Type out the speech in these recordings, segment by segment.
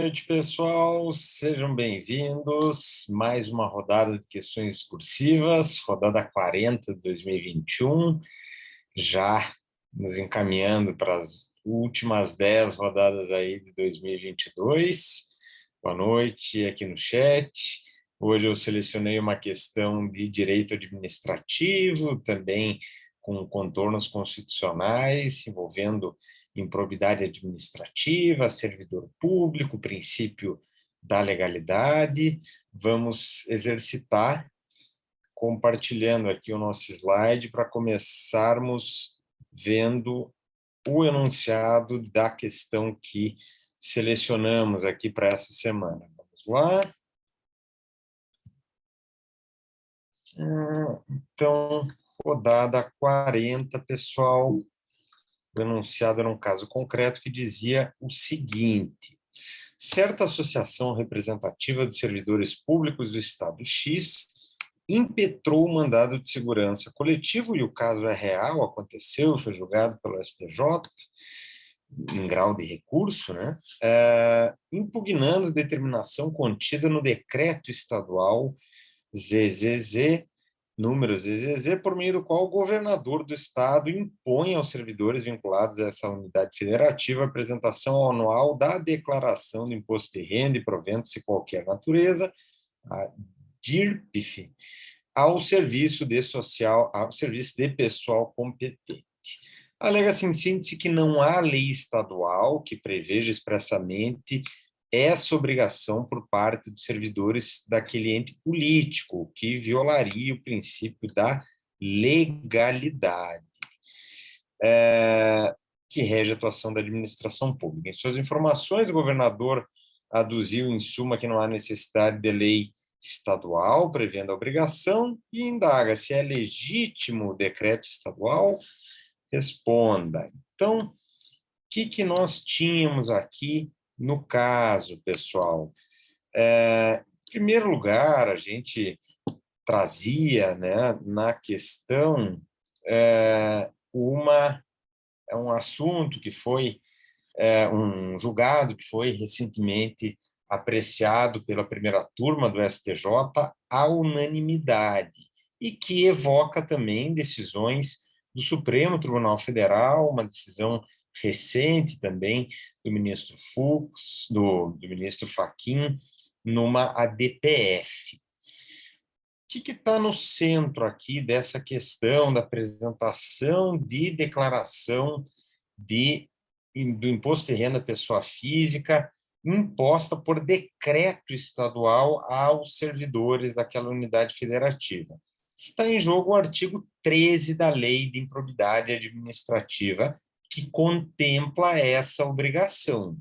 Noite, pessoal. Sejam bem-vindos. Mais uma rodada de questões discursivas, rodada 40 de 2021, já nos encaminhando para as últimas 10 rodadas aí de 2022. Boa noite aqui no chat. Hoje eu selecionei uma questão de direito administrativo, também com contornos constitucionais, envolvendo improbidade administrativa, servidor público, princípio da legalidade. Vamos exercitar compartilhando aqui o nosso slide para começarmos vendo o enunciado da questão que selecionamos aqui para essa semana. Vamos lá. Então, rodada 40, pessoal. O enunciado era um caso concreto que dizia o seguinte: certa associação representativa de servidores públicos do Estado X impetrou o mandado de segurança coletivo, e o caso é real, aconteceu, foi julgado pelo STJ, em grau de recurso, né? Impugnando determinação contida no decreto estadual ZZZ, número ZZZ, por meio do qual o governador do estado impõe aos servidores vinculados a essa unidade federativa a apresentação anual da declaração do imposto de renda e proventos de qualquer natureza, a DIRPF, ao serviço de pessoal competente. Alega-se em síntese que não há lei estadual que preveja expressamente essa obrigação por parte dos servidores daquele ente político, que violaria o princípio da legalidade, que rege a atuação da administração pública. Em suas informações, o governador aduziu, em suma, que não há necessidade de lei estadual prevendo a obrigação e indaga se é legítimo o decreto estadual. Responda. Então, o que nós tínhamos aqui no caso, pessoal? Em primeiro lugar, a gente trazia, né, na questão um assunto que foi um julgado que foi recentemente apreciado pela primeira turma do STJ à unanimidade e que evoca também decisões do Supremo Tribunal Federal, uma decisão recente também do ministro Fux, do ministro Fachin, numa ADPF. O que está no centro aqui dessa questão da apresentação de declaração do imposto de renda pessoa física imposta por decreto estadual aos servidores daquela unidade federativa? Está em jogo o artigo 13 da Lei de Improbidade Administrativa, que contempla essa obrigação.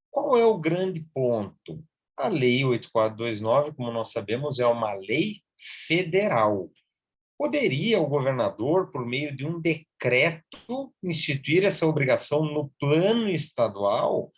Qual é o grande ponto? A Lei 8429, como nós sabemos, é uma lei federal. Poderia o governador, por meio de um decreto, instituir essa obrigação no plano estadual?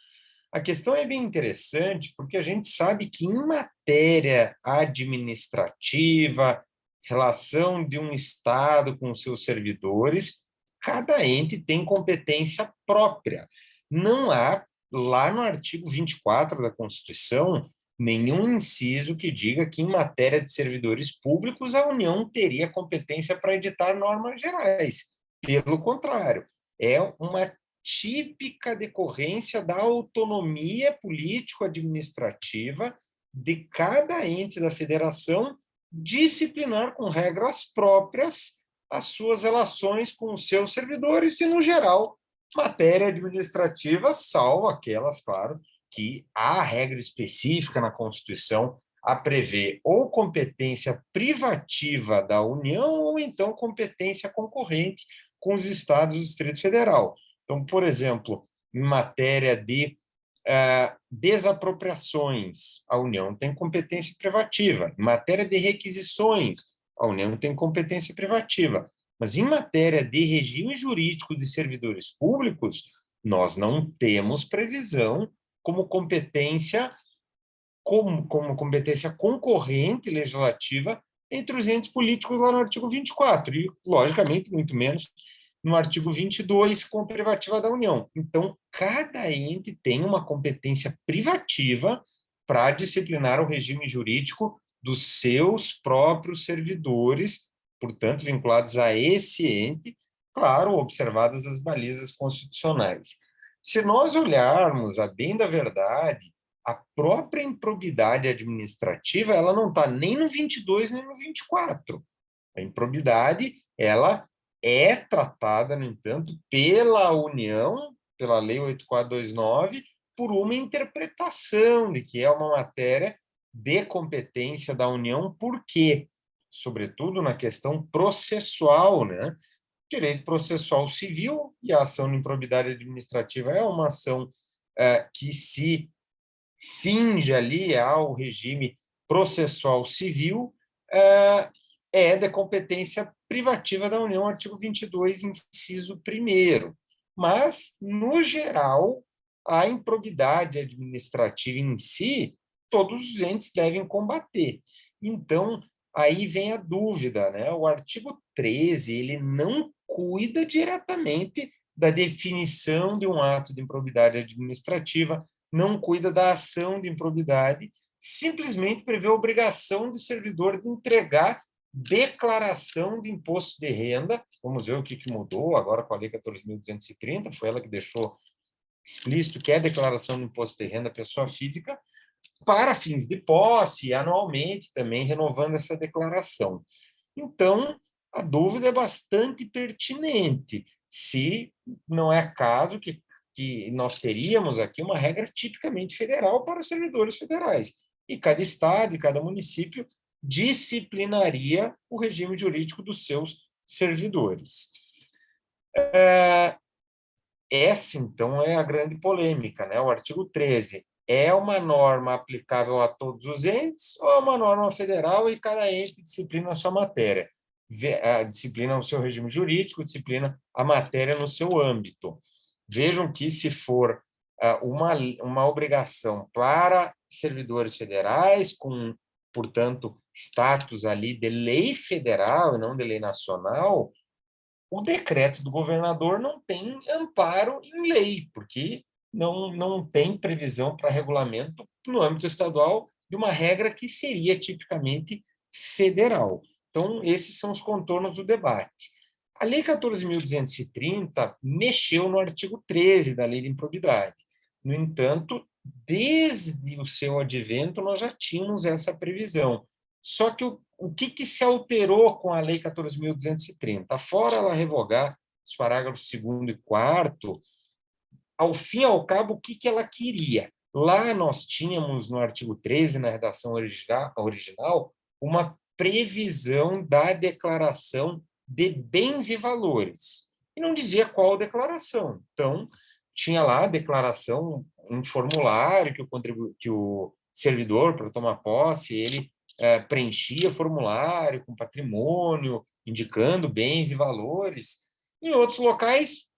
A questão é bem interessante, porque a gente sabe que em matéria administrativa, relação de um Estado com seus servidores, cada ente tem competência própria. Não há, lá no artigo 24 da Constituição, nenhum inciso que diga que, em matéria de servidores públicos, a União teria competência para editar normas gerais. Pelo contrário, é uma típica decorrência da autonomia político-administrativa de cada ente da federação disciplinar com regras próprias as suas relações com os seus servidores e, no geral, matéria administrativa, salvo aquelas, claro, que há regra específica na Constituição a prever ou competência privativa da União ou então competência concorrente com os estados do Distrito Federal. Então, por exemplo, em matéria de desapropriações, a União tem competência privativa. Em matéria de requisições, a União tem competência privativa. Mas em matéria de regime jurídico de servidores públicos, nós não temos previsão como competência concorrente legislativa entre os entes políticos lá no artigo 24, e, logicamente, muito menos no artigo 22, com a privativa da União. Então, cada ente tem uma competência privativa para disciplinar o regime jurídico dos seus próprios servidores, portanto, vinculados a esse ente, claro, observadas as balizas constitucionais. Se nós olharmos, a bem da verdade, a própria improbidade administrativa, ela não está nem no 22 nem no 24. A improbidade, ela é tratada, no entanto, pela União, pela Lei 8429, por uma interpretação de que é uma matéria de competência da União, por quê? Sobretudo na questão processual, né? Direito processual civil e a ação de improbidade administrativa é uma ação que se cinge ali ao regime processual civil, é de competência privativa da União, artigo 22, inciso 1º. Mas, no geral, a improbidade administrativa em si, todos os entes devem combater. Então, aí vem a dúvida, né? O artigo 13, ele não cuida diretamente da definição de um ato de improbidade administrativa, não cuida da ação de improbidade, simplesmente prevê a obrigação do servidor de entregar declaração de imposto de renda. Vamos ver o que mudou agora com a Lei 14.230, foi ela que deixou explícito que é declaração de imposto de renda pessoa física, para fins de posse, anualmente também renovando essa declaração. Então, a dúvida é bastante pertinente, se não é caso que nós teríamos aqui uma regra tipicamente federal para os servidores federais, e cada estado e cada município disciplinaria o regime jurídico dos seus servidores. Essa, então, é a grande polêmica, né? O artigo 13 é uma norma aplicável a todos os entes ou é uma norma federal e cada ente disciplina a sua matéria? Disciplina o seu regime jurídico, disciplina a matéria no seu âmbito. Vejam que, se for uma obrigação para servidores federais, com, portanto, status ali de lei federal e não de lei nacional, o decreto do governador não tem amparo em lei, porque não tem previsão para regulamento no âmbito estadual de uma regra que seria tipicamente federal. Então, esses são os contornos do debate. A Lei 14.230 mexeu no artigo 13 da Lei de Improbidade. No entanto, desde o seu advento, nós já tínhamos essa previsão. Só que o que se alterou com a Lei 14.230? Fora ela revogar os parágrafos 2º e 4º, ao fim e ao cabo, o que ela queria? Lá nós tínhamos, no artigo 13, na redação original, uma previsão da declaração de bens e valores. E não dizia qual declaração. Então, tinha lá a declaração, um formulário que o servidor, para tomar posse, ele preenchia formulário com patrimônio, indicando bens e valores. Em outros locais,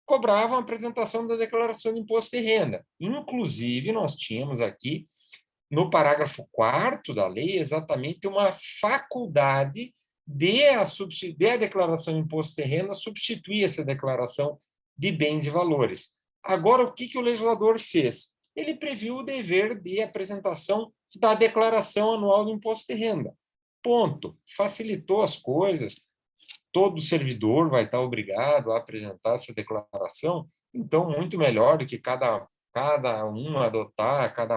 cobravam a apresentação da declaração de imposto de renda. Inclusive, nós tínhamos aqui, no parágrafo 4º da lei, exatamente uma faculdade de a declaração de imposto de renda substituir essa declaração de bens e valores. Agora, o que o legislador fez? Ele previu o dever de apresentação da declaração anual do imposto de renda. Ponto. Facilitou as coisas. Todo servidor vai estar obrigado a apresentar essa declaração, então, muito melhor do que cada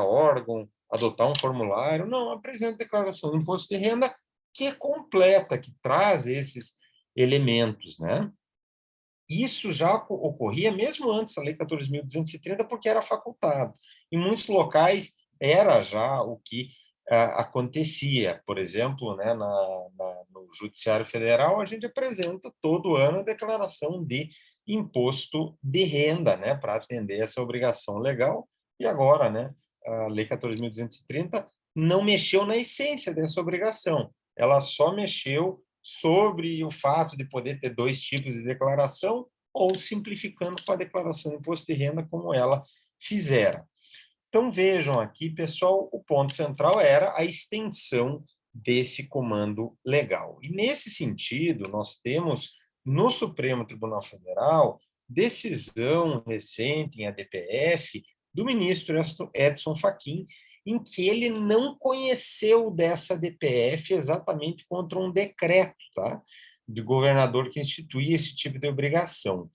órgão adotar um formulário. Não, apresenta a declaração do imposto de renda, que é completa, que traz esses elementos, né? Isso já ocorria mesmo antes da Lei 14.230, porque era facultado. Em muitos locais era já o que acontecia. Por exemplo, né, no Judiciário Federal, a gente apresenta todo ano a declaração de imposto de renda, né, para atender essa obrigação legal. E agora, né, a Lei 14.230 não mexeu na essência dessa obrigação. Ela só mexeu sobre o fato de poder ter dois tipos de declaração ou simplificando com a declaração de imposto de renda como ela fizera. Então, vejam aqui, pessoal, o ponto central era a extensão desse comando legal. E, nesse sentido, nós temos no Supremo Tribunal Federal, decisão recente em ADPF do ministro Edson Fachin, em que ele não conheceu dessa DPF exatamente contra um decreto, tá? De governador que instituía esse tipo de obrigação.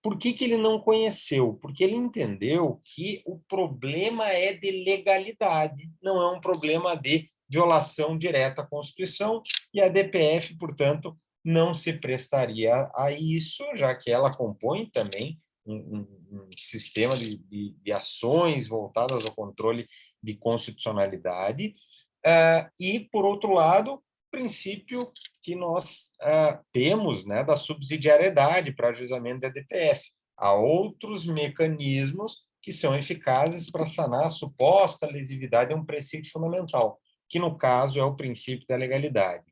Por que ele não conheceu? Porque ele entendeu que o problema é de legalidade, não é um problema de violação direta à Constituição, e a DPF, portanto, não se prestaria a isso, já que ela compõe também um sistema de ações voltadas ao controle de constitucionalidade. E, por outro lado, o princípio que nós temos, né, da subsidiariedade para ajuizamento da DPF. Há outros mecanismos que são eficazes para sanar a suposta lesividade, é um preceito fundamental, que no caso é o princípio da legalidade.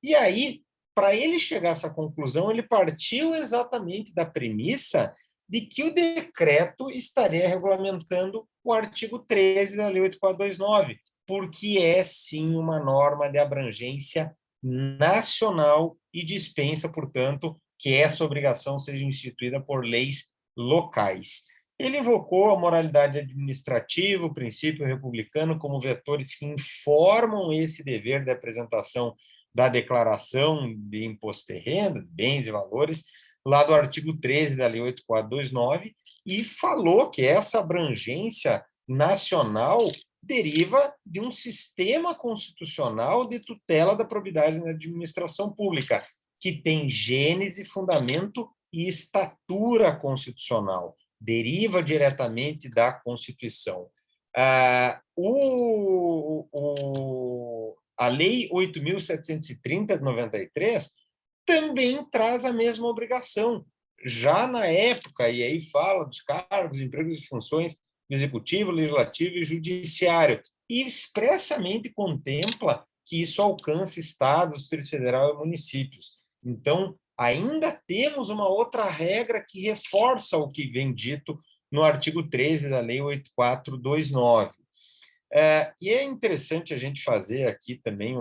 E aí, para ele chegar a essa conclusão, ele partiu exatamente da premissa de que o decreto estaria regulamentando o artigo 13 da Lei 8429, porque é sim uma norma de abrangência nacional e dispensa, portanto, que essa obrigação seja instituída por leis locais. Ele invocou a moralidade administrativa, o princípio republicano, como vetores que informam esse dever de apresentação da declaração de imposto de renda, de bens e valores, lá do artigo 13 da Lei 8429, e falou que essa abrangência nacional deriva de um sistema constitucional de tutela da probidade na administração pública, que tem gênese, fundamento e estatura constitucional, deriva diretamente da Constituição. A Lei 8.730 de 93 também traz a mesma obrigação. Já na época, e aí fala dos cargos, empregos e funções do Executivo, Legislativo e Judiciário, e expressamente contempla que isso alcance estados, Distrito Federal e municípios. Então, ainda temos uma outra regra que reforça o que vem dito no artigo 13 da Lei 8429. E é interessante a gente fazer aqui também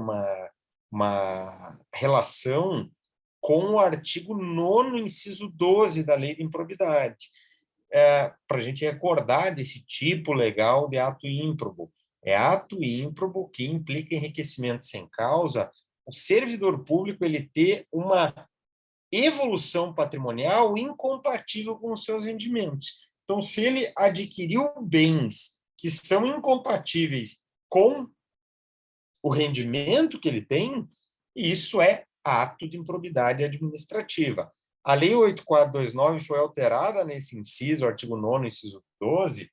uma relação com o artigo 9º, inciso 12 da Lei de Improbidade, para a gente recordar desse tipo legal de ato ímprobo. É ato ímprobo que implica enriquecimento sem causa, o servidor público ele ter uma evolução patrimonial incompatível com os seus rendimentos. Então, se ele adquiriu bens que são incompatíveis com o rendimento que ele tem, isso é ato de improbidade administrativa. A Lei 8429 foi alterada nesse inciso, artigo 9º, inciso 12,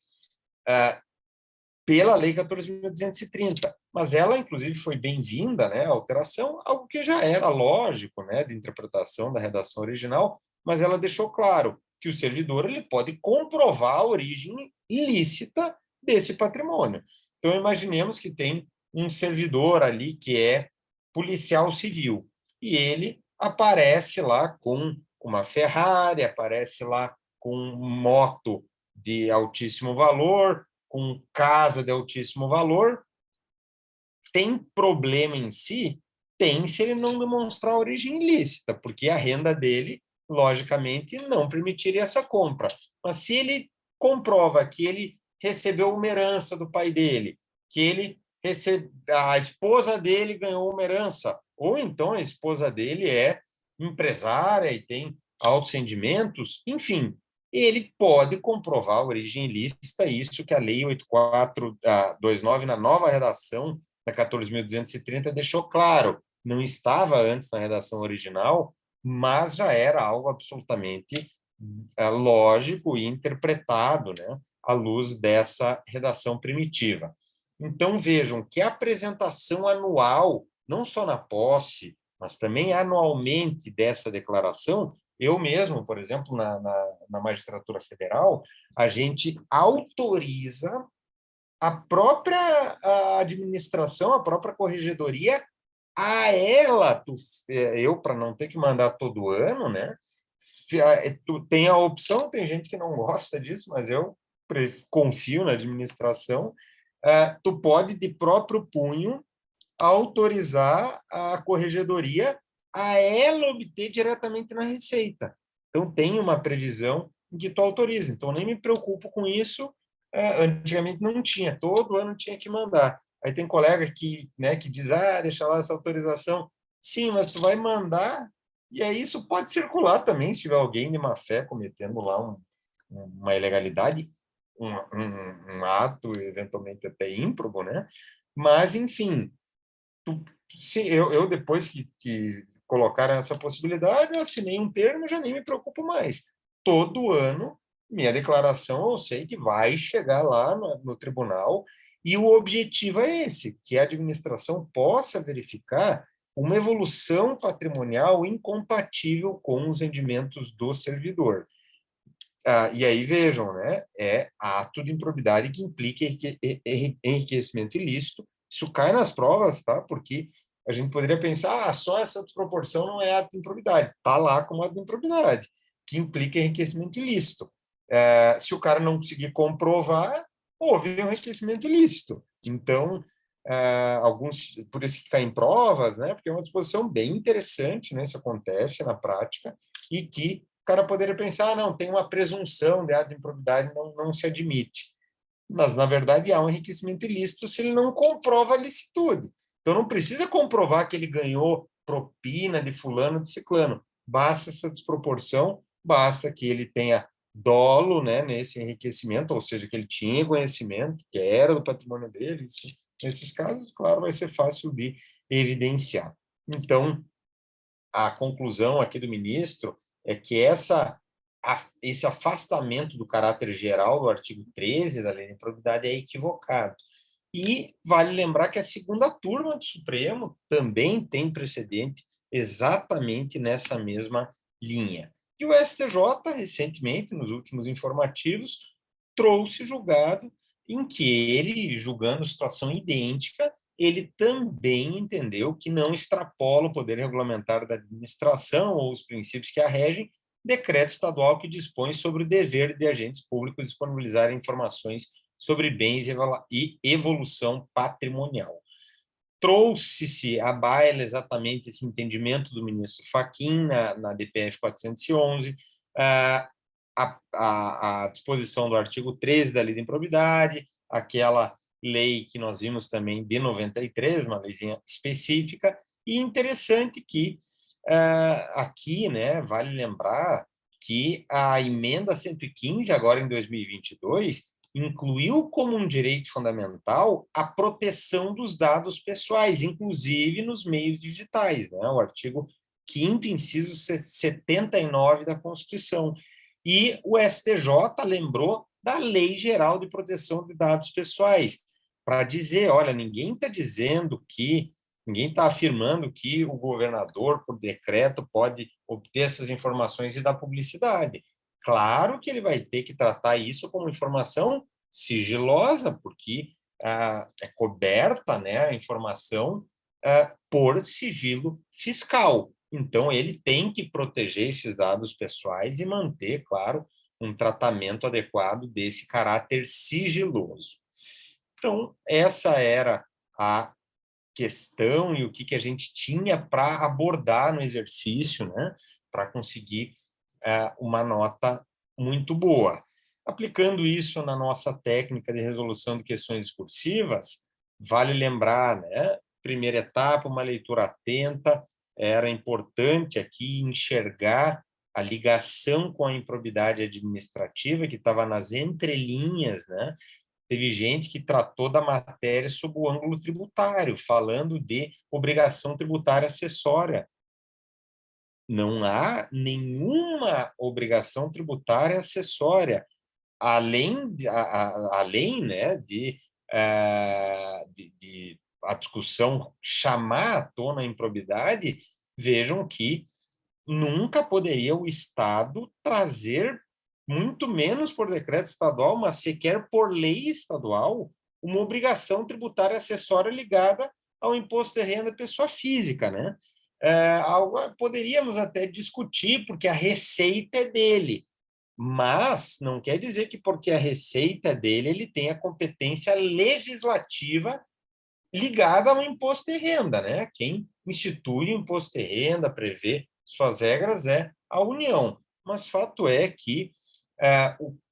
pela Lei 14.230, mas ela, inclusive, foi bem-vinda, né, a alteração, algo que já era lógico, né, de interpretação da redação original, mas ela deixou claro que o servidor ele pode comprovar a origem ilícita desse patrimônio. Então, imaginemos que tem um servidor ali que é policial civil, e ele aparece lá com uma Ferrari, aparece lá com moto de altíssimo valor, com casa de altíssimo valor. Tem problema em si? Tem, se ele não demonstrar origem ilícita, porque a renda dele, logicamente, não permitiria essa compra. Mas se ele comprova que ele recebeu uma herança do pai dele, que a esposa dele ganhou uma herança, ou então a esposa dele é empresária e tem altos rendimentos, enfim, ele pode comprovar a origem ilícita, isso que a Lei 8429, na nova redação da 14.230, deixou claro. Não estava antes na redação original, mas já era algo absolutamente lógico e interpretado, né, à luz dessa redação primitiva. Então, vejam que a apresentação anual, não só na posse, mas também anualmente dessa declaração, eu mesmo, por exemplo, na magistratura federal, a gente autoriza a própria administração, a própria corregedoria, a ela, eu, para não ter que mandar todo ano, né? Tu tem a opção, tem gente que não gosta disso, mas eu confio na administração, tu pode, de próprio punho, autorizar a corregedoria a ela obter diretamente na Receita. Então, tem uma previsão em que tu autoriza. Então, nem me preocupo com isso. Antigamente não tinha, todo ano tinha que mandar. Aí tem colega que, né, que diz, deixa lá essa autorização. Sim, mas tu vai mandar, e aí isso pode circular também, se tiver alguém de má fé cometendo lá uma ilegalidade, um ato eventualmente até ímprobo, né? Mas, enfim, sim, eu depois que colocaram essa possibilidade, eu assinei um termo, já nem me preocupo mais. Todo ano, minha declaração, eu sei que vai chegar lá no tribunal, e o objetivo é esse, que a administração possa verificar uma evolução patrimonial incompatível com os rendimentos do servidor. E aí vejam, né? É ato de improbidade que implica enriquecimento ilícito. Isso cai nas provas, tá? Porque a gente poderia pensar, só essa desproporção não é ato de improbidade. Está lá como ato de improbidade, que implica enriquecimento ilícito. Se o cara não conseguir comprovar, houve um enriquecimento ilícito. Então, alguns, por isso que cai em provas, né? Porque é uma disposição bem interessante, né? Isso acontece na prática, e que o cara poderia pensar, não, tem uma presunção de ato de improbidade, não se admite. Mas, na verdade, há um enriquecimento ilícito se ele não comprova a licitude. Então, não precisa comprovar que ele ganhou propina de fulano, de ciclano. Basta essa desproporção, basta que ele tenha dolo, né, nesse enriquecimento, ou seja, que ele tinha conhecimento, que era do patrimônio dele. Isso, nesses casos, claro, vai ser fácil de evidenciar. Então, a conclusão aqui do ministro é que esse afastamento do caráter geral do artigo 13 da Lei de Improbidade é equivocado. E vale lembrar que a segunda turma do Supremo também tem precedente exatamente nessa mesma linha. E o STJ, recentemente, nos últimos informativos, trouxe julgado em que ele, julgando situação idêntica, ele também entendeu que não extrapola o poder regulamentar da administração ou os princípios que a regem decreto estadual que dispõe sobre o dever de agentes públicos disponibilizarem informações sobre bens e evolução patrimonial. Trouxe-se à baila exatamente esse entendimento do ministro Fachin na DPF 411, a disposição do artigo 13 da Lei de Improbidade, aquela lei que nós vimos também de 93, uma leizinha específica, e interessante que aqui, né, vale lembrar que a emenda 115, agora em 2022, incluiu como um direito fundamental a proteção dos dados pessoais, inclusive nos meios digitais, né? O artigo 5º, inciso 79 da Constituição. E o STJ lembrou da Lei Geral de Proteção de Dados Pessoais, para dizer, olha, ninguém está afirmando que o governador, por decreto, pode obter essas informações e dar publicidade. Claro que ele vai ter que tratar isso como informação sigilosa, porque é coberta, né, a informação por sigilo fiscal. Então, ele tem que proteger esses dados pessoais e manter, claro, um tratamento adequado desse caráter sigiloso. Então, essa era a questão e o que a gente tinha para abordar no exercício, né, para conseguir uma nota muito boa. Aplicando isso na nossa técnica de resolução de questões discursivas, vale lembrar, né, primeira etapa, uma leitura atenta, era importante aqui enxergar a ligação com a improbidade administrativa, que estava nas entrelinhas, né? Teve gente que tratou da matéria sob o ângulo tributário, falando de obrigação tributária acessória. Não há nenhuma obrigação tributária acessória, além, né, de a discussão chamar à tona a improbidade. Vejam que nunca poderia o Estado trazer, muito menos por decreto estadual, mas sequer por lei estadual, uma obrigação tributária acessória ligada ao imposto de renda pessoa física, né? Poderíamos até discutir, porque a receita é dele, mas não quer dizer que porque a receita é dele, ele tem a competência legislativa ligada ao imposto de renda, né? Quem institui o imposto de renda, prevê suas regras, é a União. Mas fato é que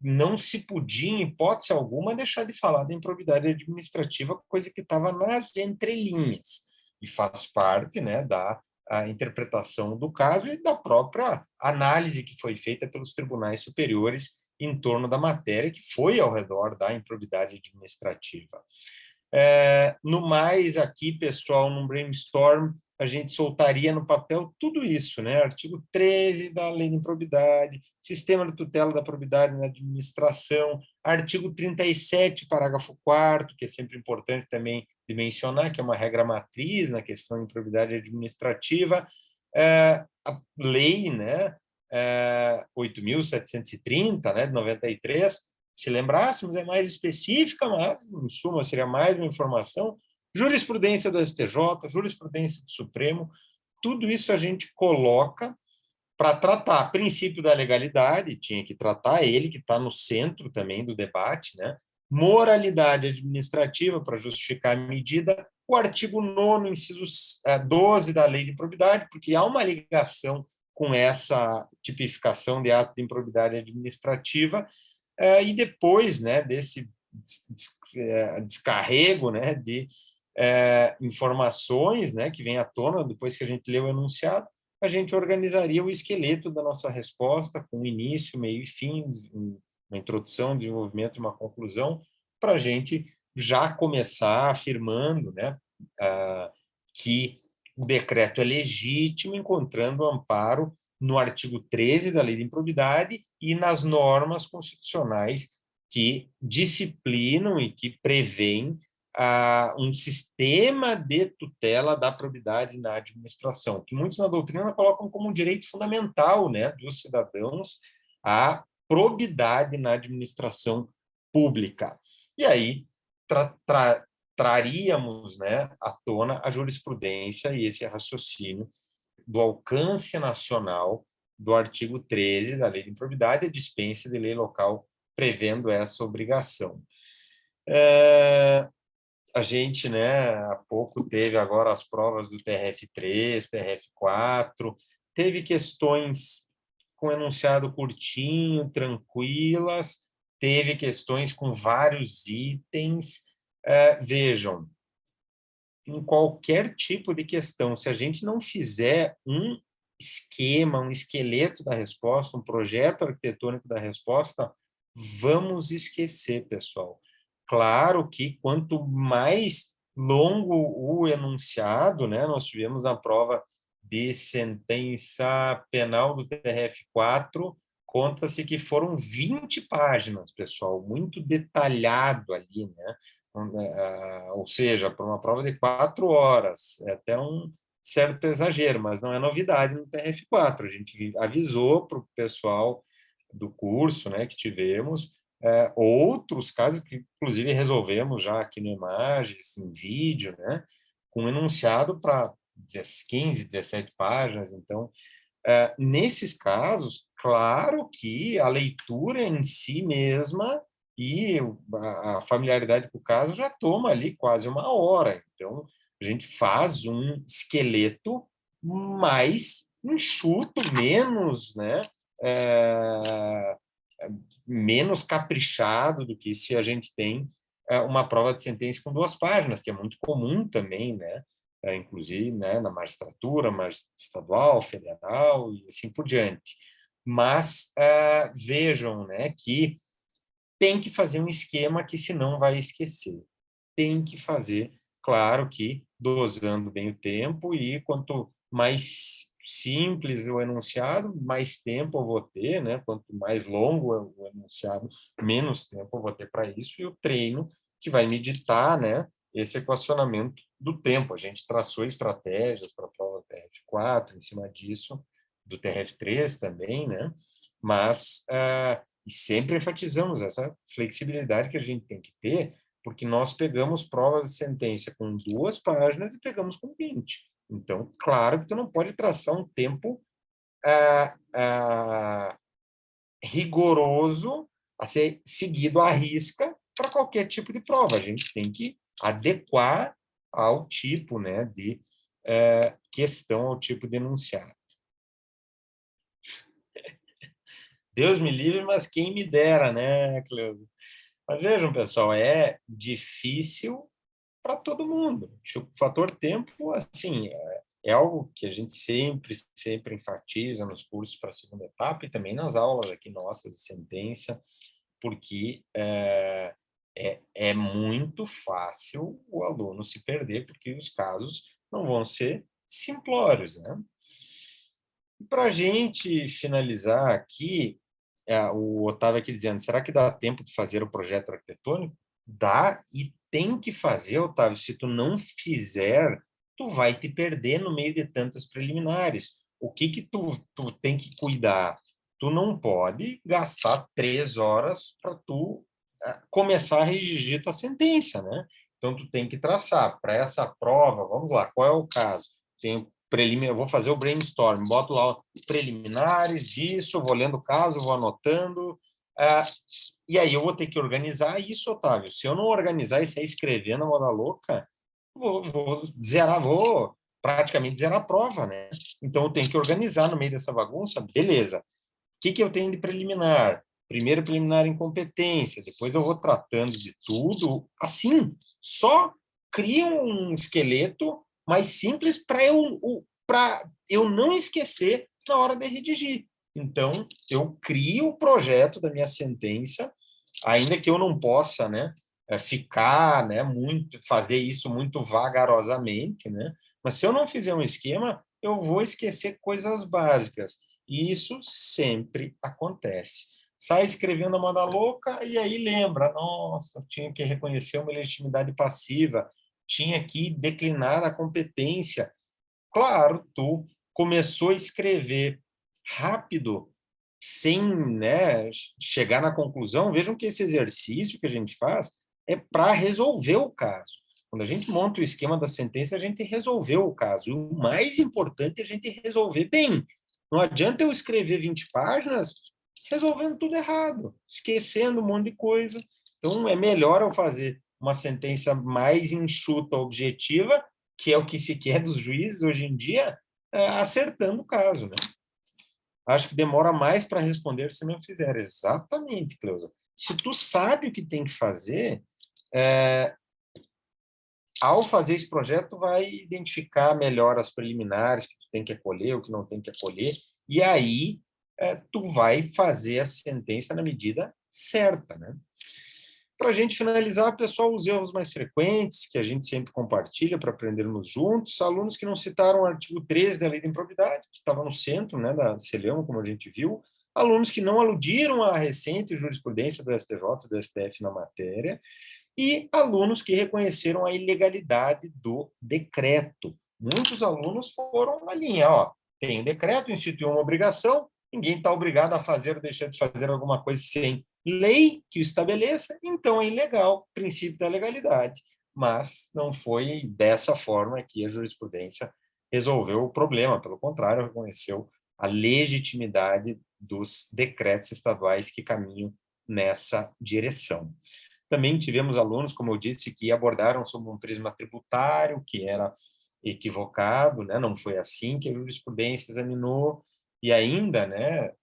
não se podia, em hipótese alguma, deixar de falar da improbidade administrativa, coisa que estava nas entrelinhas, e faz parte, né, da interpretação do caso e da própria análise que foi feita pelos tribunais superiores em torno da matéria, que foi ao redor da improbidade administrativa. No mais, aqui, pessoal, num brainstorm, a gente soltaria no papel tudo isso, né? Artigo 13 da Lei de Improbidade, Sistema de Tutela da Probidade na Administração, artigo 37, parágrafo 4º, que é sempre importante também de mencionar, que é uma regra matriz na questão de improbidade administrativa, a lei, né, 8.730, né, de 93, se lembrássemos, é mais específica, mas, em suma, seria mais uma informação. Jurisprudência do STJ, jurisprudência do Supremo, tudo isso a gente coloca para tratar princípio da legalidade, tinha que tratar ele, que está no centro também do debate, né? Moralidade administrativa, para justificar a medida, o artigo 9º, inciso 12 da Lei de Improbidade, porque há uma ligação com essa tipificação de ato de improbidade administrativa, e depois, né, desse descarrego, né, de informações, né, que vem à tona depois que a gente lê o enunciado, a gente organizaria o esqueleto da nossa resposta com início, meio e fim, uma introdução, desenvolvimento e uma conclusão, para a gente já começar afirmando, né, que o decreto é legítimo, encontrando amparo no artigo 13 da Lei de Improbidade e nas normas constitucionais que disciplinam e que prevêem um sistema de tutela da probidade na administração, que muitos na doutrina colocam como um direito fundamental, né, dos cidadãos a probidade na administração pública. E aí traríamos, né, à tona a jurisprudência e esse raciocínio do alcance nacional do artigo 13 da Lei de Improbidade e a dispensa de lei local prevendo essa obrigação. A gente, né, há pouco teve agora as provas do TRF3, TRF4, teve questões com enunciado curtinho, tranquilas, teve questões com vários itens. Vejam, em qualquer tipo de questão, se a gente não fizer um esquema, um esqueleto da resposta, um projeto arquitetônico da resposta, vamos esquecer, pessoal. Claro que quanto mais longo o enunciado, né, nós tivemos a prova de sentença penal do TRF4, conta-se que foram 20 páginas, pessoal, muito detalhado ali, né? Ou seja, para uma prova de 4 horas, é até um certo exagero, mas não é novidade no TRF4. A gente avisou para o pessoal do curso, né, que tivemos, outros casos que, inclusive, resolvemos já aqui no Imagens, em vídeo, né, com enunciado para 15, 17 páginas. Então, nesses casos, claro que a leitura em si mesma e a familiaridade com o caso já toma ali quase uma hora. Então, a gente faz um esqueleto mais enxuto, menos, né, menos caprichado do que se a gente tem uma prova de sentença com 2 páginas, que é muito comum também, né? Inclusive, né, na magistratura, estadual, federal e assim por diante. Mas vejam, né, que tem que fazer um esquema que senão vai esquecer. Tem que fazer, claro que dosando bem o tempo, e quanto mais simples o enunciado, mais tempo eu vou ter, né? Quanto mais longo é o enunciado, menos tempo eu vou ter para isso, e o treino que vai me ditar, né, esse equacionamento do tempo. A gente traçou estratégias para a prova TRF4, em cima disso, do TRF3 também, né? Mas e sempre enfatizamos essa flexibilidade que a gente tem que ter, porque nós pegamos provas de sentença com 2 páginas e pegamos com 20. Então, claro que tu não pode traçar um tempo rigoroso a ser seguido à risca para qualquer tipo de prova. A gente tem que adequar ao tipo, né, de questão ao tipo denunciado. Deus me livre, mas quem me dera, né, Cleusa? Mas vejam, pessoal, é difícil para todo mundo. O fator tempo, assim, é algo que a gente sempre enfatiza nos cursos para a segunda etapa e também nas aulas aqui nossas de sentença, porque é muito fácil o aluno se perder, porque os casos não vão ser simplórios, né? Para a gente finalizar aqui, o Otávio aqui dizendo, será que dá tempo de fazer o projeto arquitetônico? Dá e tem que fazer, Otávio. Se tu não fizer, tu vai te perder no meio de tantas preliminares. O que que tu tem que cuidar? Tu não pode gastar 3 horas para tu começar a redigir tua sentença, né? Então, tu tem que traçar para essa prova, vamos lá, qual é o caso? Tenho preliminar, vou fazer o brainstorm, boto lá preliminares disso, vou lendo o caso, vou anotando, e aí eu vou ter que organizar isso, Otávio. Se eu não organizar e sair escrevendo a moda louca, vou praticamente zerar a prova, né? Então eu tenho que organizar no meio dessa bagunça, beleza. O que eu tenho de preliminar? Primeiro preliminar em competência, depois eu vou tratando de tudo assim, só cria um esqueleto mais simples para eu não esquecer na hora de redigir. Então, eu crio o projeto da minha sentença, ainda que eu não possa, né, ficar, né, fazer isso muito vagarosamente, né? Mas se eu não fizer um esquema, eu vou esquecer coisas básicas. E isso sempre acontece. Sai escrevendo a moda louca e aí lembra, nossa, tinha que reconhecer uma legitimidade passiva, tinha que declinar a competência. Claro, tu começou a escrever rápido, sem, né, chegar na conclusão. Vejam que esse exercício que a gente faz é para resolver o caso. Quando a gente monta o esquema da sentença, a gente resolveu o caso. E o mais importante é a gente resolver bem. Não adianta eu escrever 20 páginas resolvendo tudo errado, esquecendo um monte de coisa. Então, é melhor eu fazer uma sentença mais enxuta, objetiva, que é o que se quer dos juízes hoje em dia, acertando o caso, né? Acho que demora mais para responder se não fizer. Exatamente, Cleusa. Se tu sabe o que tem que fazer, ao fazer esse projeto, tu vai identificar melhor as preliminares que tu tem que acolher, o que não tem que acolher, e aí tu vai fazer a sentença na medida certa, né? Para a gente finalizar, pessoal, os erros mais frequentes que a gente sempre compartilha para aprendermos juntos, alunos que não citaram o artigo 13 da Lei da Improbidade, que estava no centro, né, da CELEUM, como a gente viu, alunos que não aludiram à recente jurisprudência do STJ e do STF na matéria, e alunos que reconheceram a ilegalidade do decreto. Muitos alunos foram na linha, ó, tem um decreto, instituiu uma obrigação, ninguém está obrigado a fazer ou deixar de fazer alguma coisa sem lei que o estabeleça, então é ilegal, princípio da legalidade. Mas não foi dessa forma que a jurisprudência resolveu o problema, pelo contrário, reconheceu a legitimidade dos decretos estaduais que caminham nessa direção. Também tivemos alunos, como eu disse, que abordaram sob um prisma tributário, que era equivocado, né? Não foi assim que a jurisprudência examinou, e ainda, né,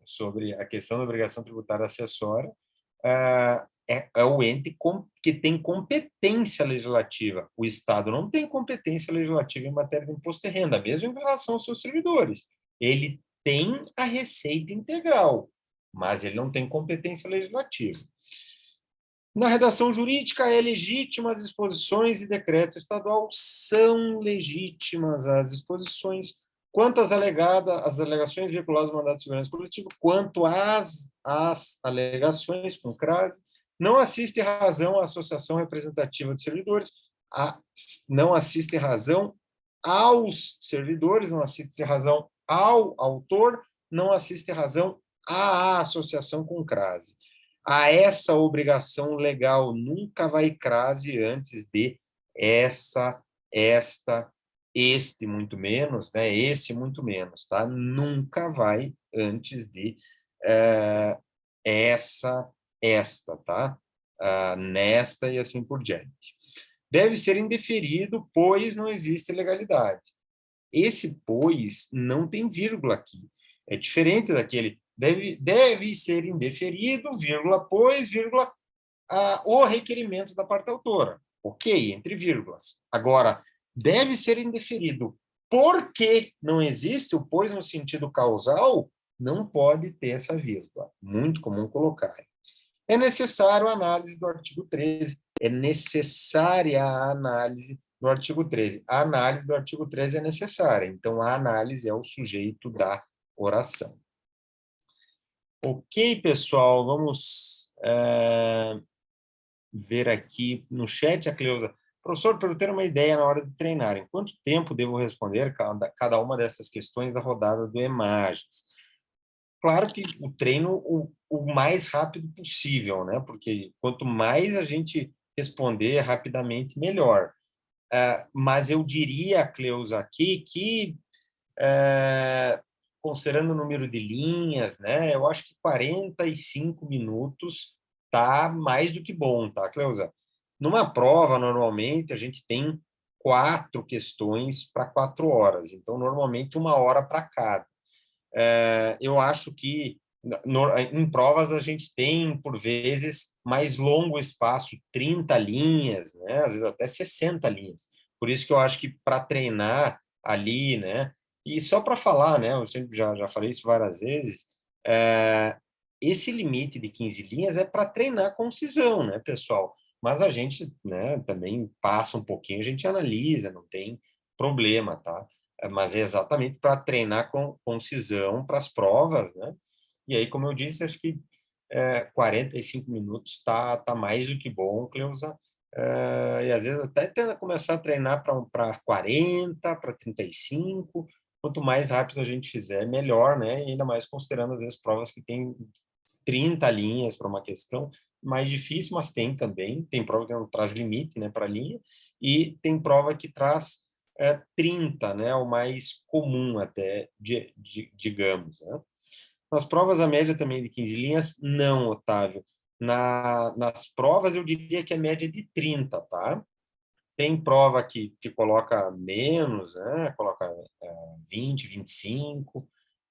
sobre a questão da obrigação tributária acessória, é o ente que tem competência legislativa. O Estado não tem competência legislativa em matéria de imposto de renda, mesmo em relação aos seus servidores. Ele tem a receita integral, mas ele não tem competência legislativa. Na redação jurídica, é legítima as disposições e decreto estadual são legítimas as disposições, quanto às as alegações vinculadas ao mandato de segurança coletivo, quanto às alegações com crase, não assiste razão à associação representativa de servidores, não assiste razão aos servidores, não assiste razão ao autor, não assiste razão à associação com crase. A essa obrigação legal nunca vai crase antes de essa, esta, este muito menos, né? Esse muito menos, tá? Nunca vai antes de essa, esta, tá? Nesta e assim por diante. deve ser indeferido, pois não existe legalidade. Esse pois não tem vírgula aqui. É diferente daquele deve ser indeferido, vírgula, pois, vírgula, o requerimento da parte autora. Ok, entre vírgulas. Agora, deve ser indeferido porque não existe o pois no sentido causal, não pode ter essa vírgula. Muito comum colocar. É necessário a análise do artigo 13. É necessária a análise do artigo 13. A análise do artigo 13 é necessária. Então, a análise é o sujeito da oração. Ok, pessoal, vamos ver aqui no chat a Cleusa. Professor, para eu ter uma ideia na hora de treinar, em quanto tempo devo responder cada uma dessas questões da rodada do Emagens? Claro que o treino o mais rápido possível, né? Porque quanto mais a gente responder rapidamente, melhor. Mas eu diria, Cleusa, aqui que, considerando o número de linhas, né? Eu acho que 45 minutos tá mais do que bom, tá, Cleusa? Numa prova, normalmente, a gente tem 4 questões para 4 horas. Então, normalmente, 1 hora para cada. Eu acho que em provas a gente tem, por vezes, mais longo espaço, 30 linhas, né? Às vezes até 60 linhas. Por isso que eu acho que para treinar ali, né? E só para falar, né? Eu sempre já falei isso várias vezes, esse limite de 15 linhas é para treinar concisão, né, pessoal? Mas a gente, né, também passa um pouquinho, a gente analisa, não tem problema, tá? Mas é exatamente para treinar com concisão para as provas, né? E aí, como eu disse, acho que 45 minutos tá mais do que bom, Cleusa. E às vezes até tenta começar a treinar para 40, para 35. Quanto mais rápido a gente fizer, melhor, né? E ainda mais considerando, às vezes, provas que tem 30 linhas para uma questão, mais difícil, mas tem também. Tem prova que não traz limite, né, para linha, e tem prova que traz 30, né, o mais comum até, digamos, né? Nas provas, a média também de 15 linhas, não, Otávio. Nas provas, eu diria que a média é de 30, tá? Tem prova que coloca menos, né? Coloca 20, 25,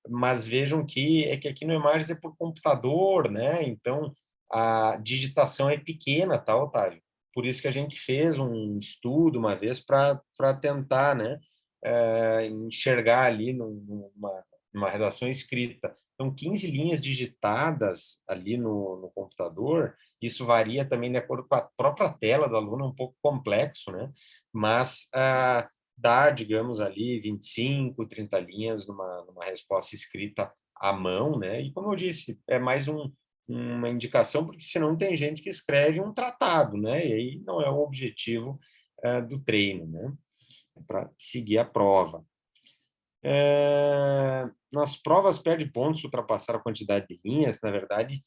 mas vejam que aqui no Imagens é por computador, né? Então, a digitação é pequena, tá, Otávio? Por isso que a gente fez um estudo uma vez para tentar, né, enxergar ali numa redação escrita. Então, 15 linhas digitadas ali no computador, isso varia também de acordo com a própria tela do aluno, é um pouco complexo, né? Mas dá, digamos, ali 25, 30 linhas numa resposta escrita à mão, né? E como eu disse, é mais uma indicação, porque senão tem gente que escreve um tratado, né? E aí não é o objetivo do treino, né? É para seguir a prova. Nas provas perde pontos se ultrapassar a quantidade de linhas, na verdade,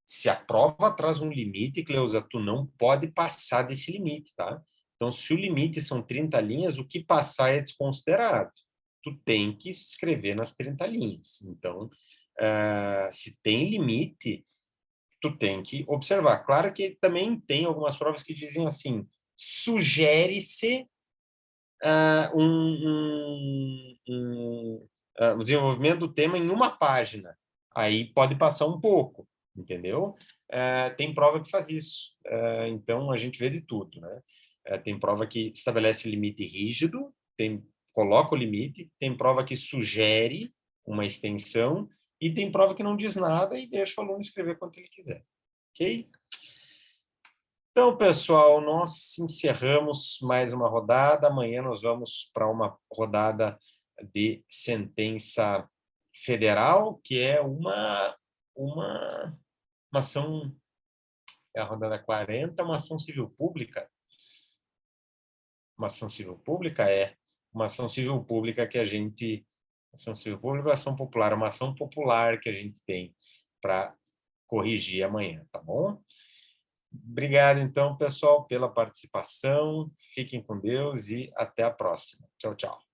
se a prova traz um limite, Cleusa, tu não pode passar desse limite, tá? Então, se o limite são 30 linhas, o que passar é desconsiderado. Tu tem que escrever nas 30 linhas. Então, se tem limite, tu tem que observar. Claro que também tem algumas provas que dizem assim, sugere-se o desenvolvimento do tema em uma página. Aí pode passar um pouco, entendeu? Tem prova que faz isso. Então, a gente vê de tudo, né? Tem prova que estabelece limite rígido, coloca o limite, tem prova que sugere uma extensão, e tem prova que não diz nada e deixa o aluno escrever quanto ele quiser. Ok? Então, pessoal, nós encerramos mais uma rodada. Amanhã nós vamos para uma rodada de sentença federal, que é uma ação, é a rodada 40, uma ação civil pública. Uma ação civil pública é uma ação civil pública que a gente... Ação civil pública, ação popular, uma ação popular que a gente tem para corrigir amanhã, tá bom? Obrigado, então, pessoal, pela participação. Fiquem com Deus e até a próxima. Tchau, tchau.